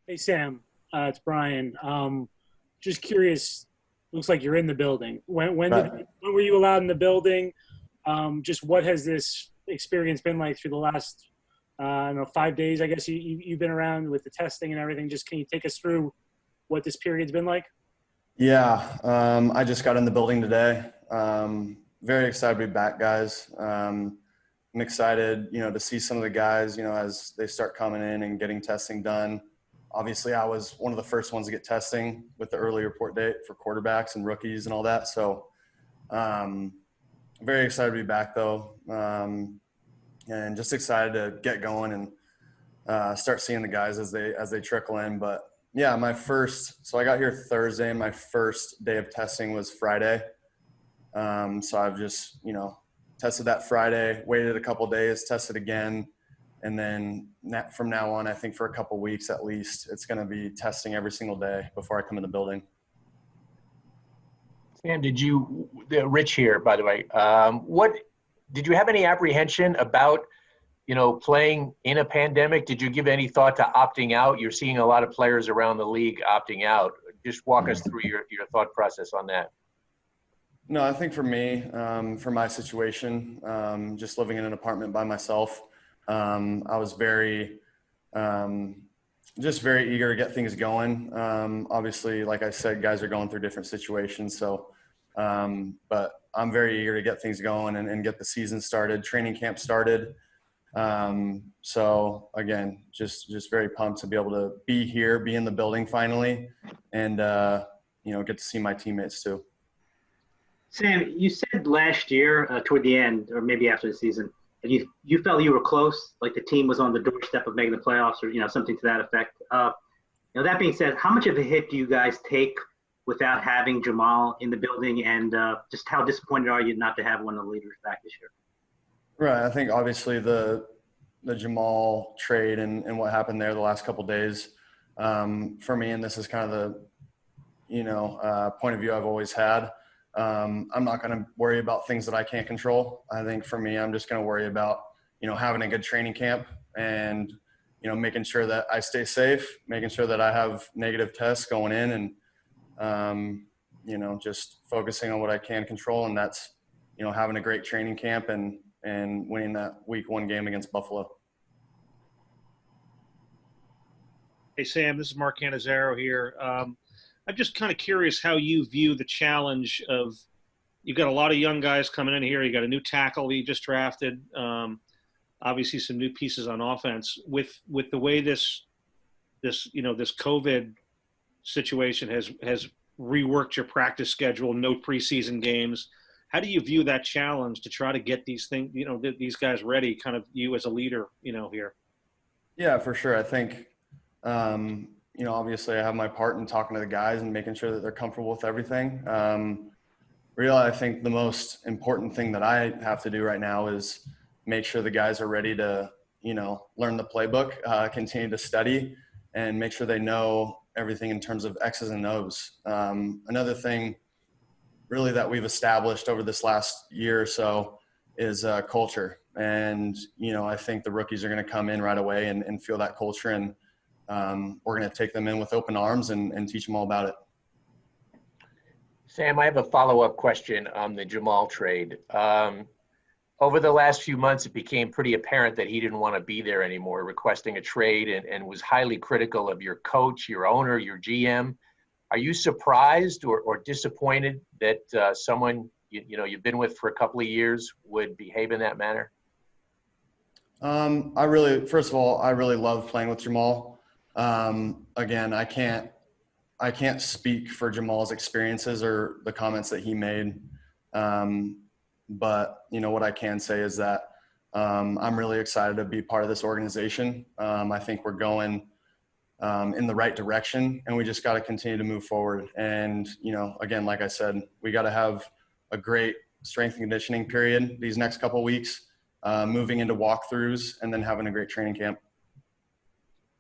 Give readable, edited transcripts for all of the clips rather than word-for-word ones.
Hey Sam, it's Brian. Just curious. Looks like you're in the building. Right. When were you allowed in the building? Just what has this experience been like through the last I don't know 5 days? I guess you've been around with the testing and everything. Just can you take us through what this period's been like? Yeah, I just got in the building today. Very excited to be back, guys. I'm excited, to see some of the guys, as they start coming in and getting testing done. Obviously, I was one of the first ones to get testing with the early report date for quarterbacks and rookies and all that. So, um, very excited to be back, though, and just excited to get going and start seeing the guys as they trickle in. But yeah, so I got here Thursday, and my first day of testing was Friday. So I've just tested that Friday, waited a couple days, tested again, and then from now on, I think for a couple weeks at least, it's going to be testing every single day before I come in the building. Sam, Rich here, by the way, what did you have any apprehension about, playing in a pandemic? Did you give any thought to opting out? You're seeing a lot of players around the league opting out. Just walk us through your thought process on that. No, I think for me, for my situation, just living in an apartment by myself, I was just very eager to get things going. Obviously, like I said, guys are going through different situations. So, but I'm very eager to get things going and get the season started, training camp started. So again, just very pumped to be able to be here, be in the building finally, and, get to see my teammates too. Sam, you said last year toward the end, or maybe after the season, that you felt you were close, like the team was on the doorstep of making the playoffs, or something to that effect. That being said, how much of a hit do you guys take without having Jamal in the building, and just how disappointed are you not to have one of the leaders back this year? Right. I think obviously the Jamal trade and what happened there the last couple of days, for me, and this is kind of the point of view I've always had. I'm not going to worry about things that I can't control. I think for me, I'm just going to worry about, having a good training camp and, making sure that I stay safe, making sure that I have negative tests going in and, just focusing on what I can control. And that's, having a great training camp and winning that week 1 game against Buffalo. Hey, Sam, this is Mark Cannizzaro here. I'm just kind of curious how you view the challenge of you've got a lot of young guys coming in here. You got a new tackle you just drafted. Obviously, some new pieces on offense. With the way this COVID situation has reworked your practice schedule, no preseason games. How do you view that challenge to try to get these things, these guys ready? Kind of you as a leader, here. Yeah, for sure. I think. Obviously I have my part in talking to the guys and making sure that they're comfortable with everything. Really, I think the most important thing that I have to do right now is make sure the guys are ready to, learn the playbook, continue to study, and make sure they know everything in terms of X's and O's. Another thing really that we've established over this last year or so is culture. And, I think the rookies are going to come in right away and feel that culture, and we're going to take them in with open arms and teach them all about it. Sam, I have a follow-up question on the Jamal trade. Over the last few months, it became pretty apparent that he didn't want to be there anymore, requesting a trade and was highly critical of your coach, your owner, your GM. Are you surprised or disappointed that someone you've been with for a couple of years would behave in that manner? First of all, I really love playing with Jamal. Again, I can't speak for Jamal's experiences or the comments that he made. But what I can say is that, I'm really excited to be part of this organization. I think we're going, in the right direction, and we just got to continue to move forward. And, again, like I said, we got to have a great strength and conditioning period these next couple of weeks, moving into walkthroughs and then having a great training camp.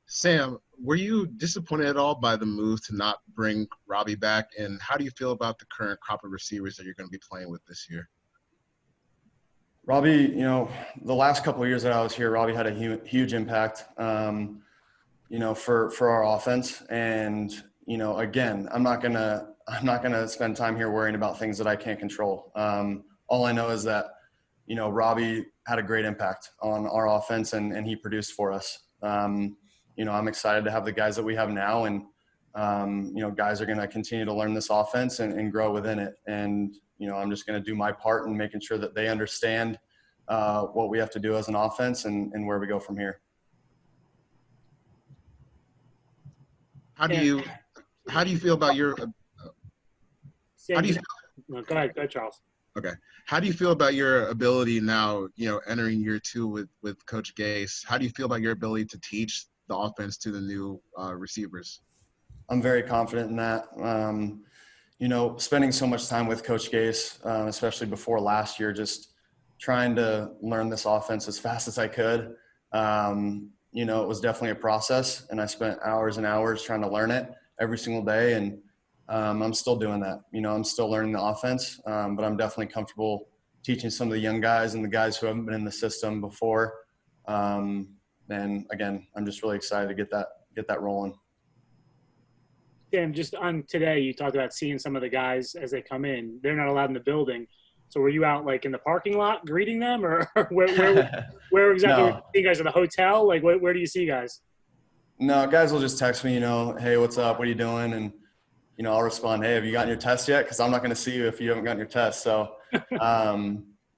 Sam, were you disappointed at all by the move to not bring Robbie back? And how do you feel about the current crop of receivers that you're going to be playing with this year? Robbie, the last couple of years that I was here, Robbie had a huge impact. for our offense. And, again, I'm not gonna spend time here worrying about things that I can't control. All I know is that, Robbie had a great impact on our offense and he produced for us. I'm excited to have the guys that we have now, and, guys are going to continue to learn this offense and grow within it. And, I'm just going to do my part in making sure that they understand what we have to do as an offense and where we go from here. How do you feel about your Sam, how do you no, go ahead, Charles. Okay. How do you feel about your ability now, entering year 2 with Coach Gase? How do you feel about your ability to teach the offense to the new receivers? I'm very confident in that. Spending so much time with Coach Gase, especially before last year, just trying to learn this offense as fast as I could. It was definitely a process, and I spent hours and hours trying to learn it every single day. And I'm still doing that. I'm still learning the offense, but I'm definitely comfortable teaching some of the young guys and the guys who haven't been in the system before. And again, I'm just really excited to get that rolling. Sam, just on today, you talked about seeing some of the guys as they come in. They're not allowed in the building. So were you out like in the parking lot greeting them, or where exactly No. were you guys at the hotel? Like where do you see guys? No, guys will just text me, hey, what's up? What are you doing? And, I'll respond, hey, have you gotten your test yet? Because I'm not going to see you if you haven't gotten your test. So,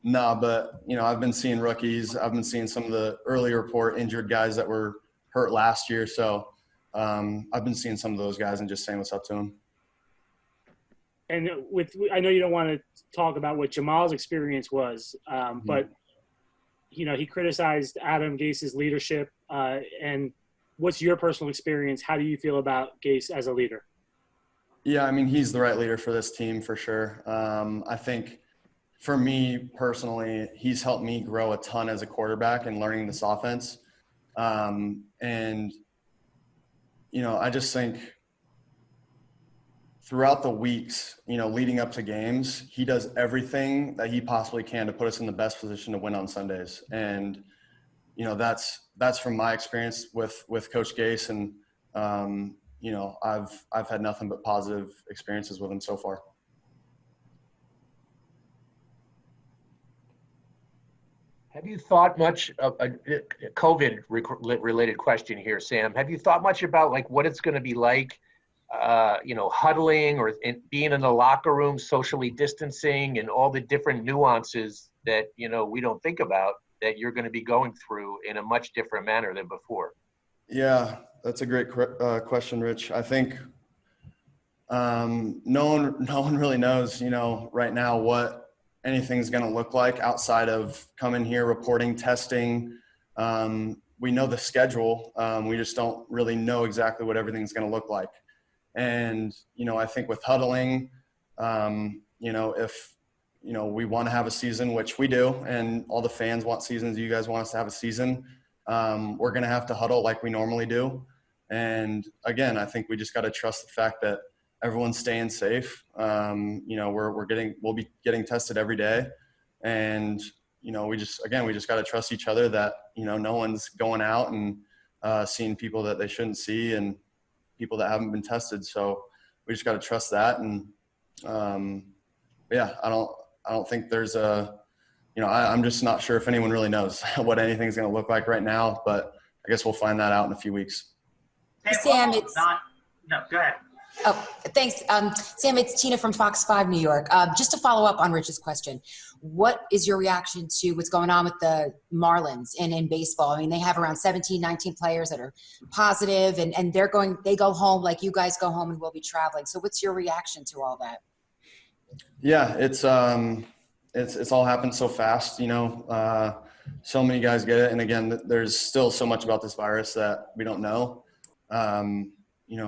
no, but, I've been seeing rookies. I've been seeing some of the early report injured guys that were hurt last year. So I've been seeing some of those guys and just saying what's up to them. And I know you don't want to talk about what Jamal's experience was, but, he criticized Adam Gase's leadership. And what's your personal experience? How do you feel about Gase as a leader? Yeah, I mean, he's the right leader for this team for sure. I think for me personally, he's helped me grow a ton as a quarterback and learning this offense. And, I just think throughout the weeks, leading up to games, he does everything that he possibly can to put us in the best position to win on Sundays. And, that's from my experience with Coach Gase. And, I've had nothing but positive experiences with him so far. Have you thought much of a COVID-related question here, Sam? Have you thought much about like what it's going to be like, huddling or being in the locker room, socially distancing, and all the different nuances that we don't think about that you're going to be going through in a much different manner than before? Yeah, that's a great question, Rich. I think no one really knows, right now what anything's going to look like outside of coming here, reporting, testing. We know the schedule. We just don't really know exactly what everything's going to look like. And, I think with huddling, if, we want to have a season, which we do, and all the fans want seasons, you guys want us to have a season, we're going to have to huddle like we normally do. And again, I think we just got to trust the fact that everyone's staying safe. We'll be getting tested every day. And, we just got to trust each other that, no one's going out and seeing people that they shouldn't see and people that haven't been tested. So we just got to trust that. And I don't think there's I'm just not sure if anyone really knows what anything's going to look like right now, but I guess we'll find that out in a few weeks. Sam, it's not. No, go ahead. Oh, thanks. Sam, it's Tina from Fox 5 New York. Just to follow up on Rich's question, what is your reaction to what's going on with the Marlins in baseball? I mean, they have around 17, 19 players that are positive, and they go home like you guys go home and we'll be traveling. So what's your reaction to all that? Yeah, it's all happened so fast, so many guys get it. And again, there's still so much about this virus that we don't know.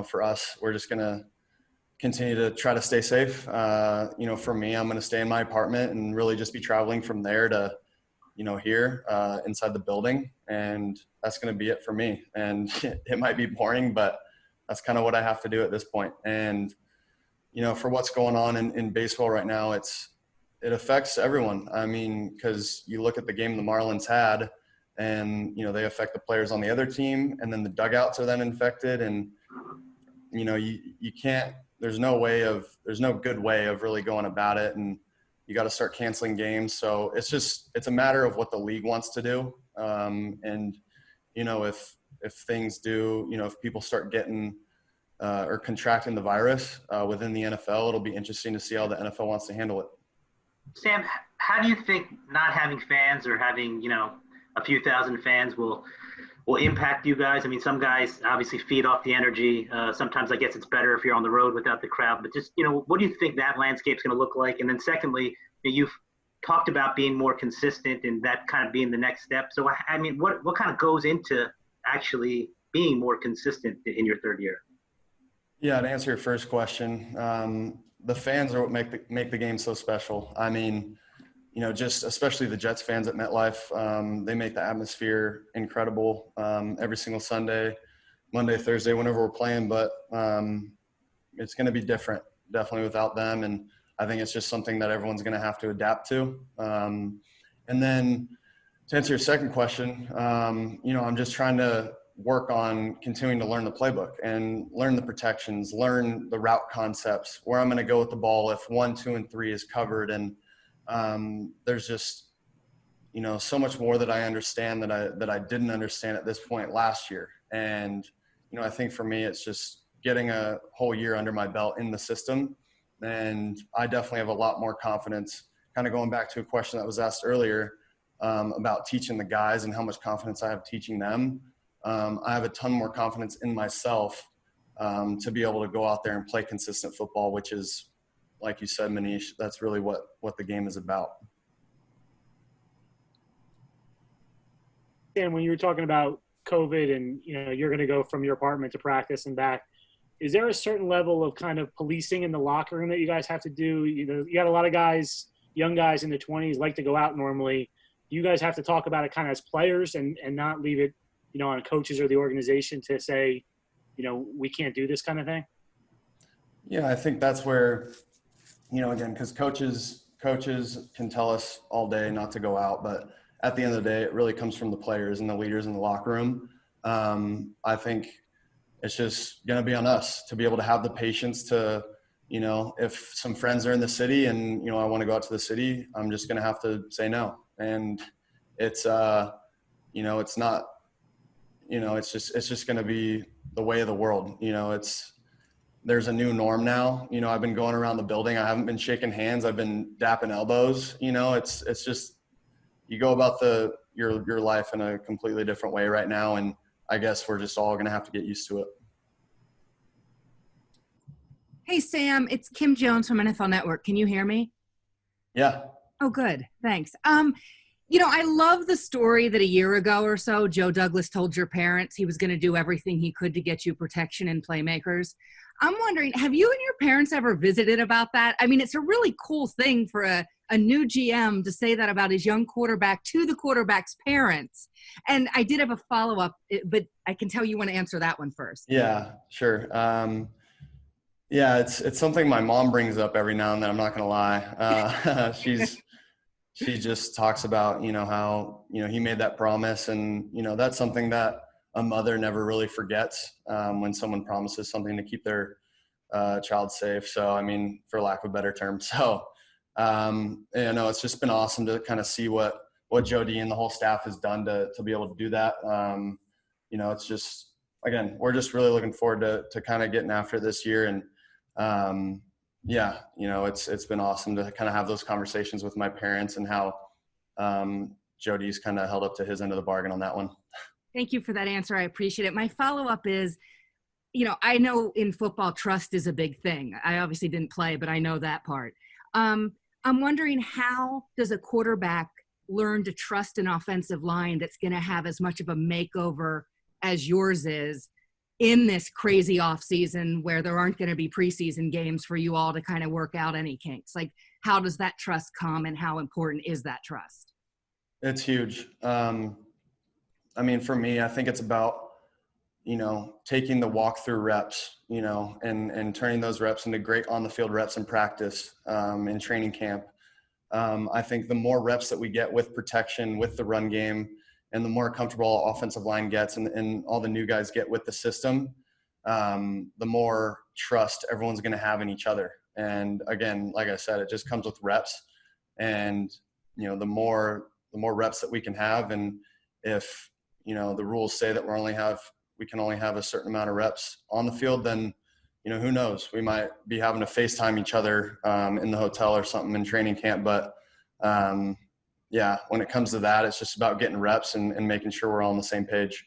For us, we're just going to continue to try to stay safe. For me, I'm going to stay in my apartment and really just be traveling from there to, here inside the building. And that's going to be it for me. And it might be boring, but that's kind of what I have to do at this point. And, for what's going on in baseball right now, it affects everyone. I mean, because you look at the game the Marlins had and, they affect the players on the other team, and then the dugouts are then infected. And, you can't, there's no good way of really going about it. And you got to start canceling games. So it's a matter of what the league wants to do. And, if things do, if people start getting or contracting the virus within the NFL, it'll be interesting to see how the NFL wants to handle it. Sam, how do you think not having fans or having, a few thousand fans will impact you guys? I mean, some guys obviously feed off the energy. Sometimes I guess it's better if you're on the road without the crowd. But just, what do you think that landscape's going to look like? And then secondly, you've talked about being more consistent and that kind of being the next step. So, I mean, what kind of goes into actually being more consistent in your third year? Yeah, to answer your first question, the fans are what make the game so special. I mean, just especially the Jets fans at MetLife, they make the atmosphere incredible every single Sunday, Monday, Thursday, whenever we're playing. But it's going to be different, definitely without them. And I think it's just something that everyone's going to have to adapt to. And then to answer your second question, I'm just trying to work on continuing to learn the playbook and learn the protections, learn the route concepts, where I'm going to go with the ball if 1, 2, and 3 is covered. And there's just, so much more that I understand that I didn't understand at this point last year. And, I think for me, it's just getting a whole year under my belt in the system. And I definitely have a lot more confidence, kind of going back to a question that was asked earlier about teaching the guys and how much confidence I have teaching them. I have a ton more confidence in myself to be able to go out there and play consistent football, which is, like you said, Manish, that's really what the game is about. And when you were talking about COVID and, you're going to go from your apartment to practice and back, is there a certain level of kind of policing in the locker room that you guys have to do? You got a lot of guys, young guys in their 20s, like to go out normally. Do you guys have to talk about it kind of as players and not leave it, on coaches or the organization to say, we can't do this kind of thing? Yeah, I think that's where, again, because coaches can tell us all day not to go out, but at the end of the day, it really comes from the players and the leaders in the locker room. I think it's just going to be on us to be able to have the patience to, if some friends are in the city and, I want to go out to the city, I'm just going to have to say no. And it's, it's not, it's just going to be the way of the world. There's a new norm now. I've been going around the building. I haven't been shaking hands. I've been dapping elbows. It's just, you go about your life in a completely different way right now. And I guess we're just all going to have to get used to it. Hey, Sam, it's Kim Jones from NFL Network. Can you hear me? Yeah. Oh, good. Thanks. I love the story that a year ago or so, Joe Douglas told your parents he was going to do everything he could to get you protection and playmakers. I'm wondering, have you and your parents ever visited about that? I mean, it's a really cool thing for a new GM to say that about his young quarterback to the quarterback's parents. And I did have a follow-up, but I can tell you want to answer that one first. Yeah, sure. Yeah, it's something my mom brings up every now and then. I'm not going to lie. She just talks about, how, he made that promise. And, that's something that a mother never really forgets when someone promises something to keep their child safe. So, I mean, for lack of a better term. So, it's just been awesome to kind of see what Jody and the whole staff has done to be able to do that. It's just, again, we're just really looking forward to kind of getting after it this year. And, it's been awesome to kind of have those conversations with my parents and how Jody's kind of held up to his end of the bargain on that one. Thank you for that answer. I appreciate it. My follow-up is, I know in football, trust is a big thing. I obviously didn't play, but I know that part. I'm wondering, how does a quarterback learn to trust an offensive line that's going to have as much of a makeover as yours is in this crazy off season where there aren't going to be preseason games for you all to kind of work out any kinks? Like, how does that trust come and how important is that trust? It's huge. For me, I think it's about, taking the walkthrough reps, and turning those reps into great on the field reps in practice, in training camp. I think the more reps that we get with protection, with the run game, and the more comfortable offensive line gets and all the new guys get with the system, the more trust everyone's going to have in each other. And again, like I said, it just comes with reps. And, you know, the more reps that we can have, and if, you know, the rules say that we can only have a certain amount of reps on the field, then, you know, who knows? We might be having to FaceTime each other in the hotel or something in training camp. But, yeah, when it comes to that, it's just about getting reps and making sure we're all on the same page.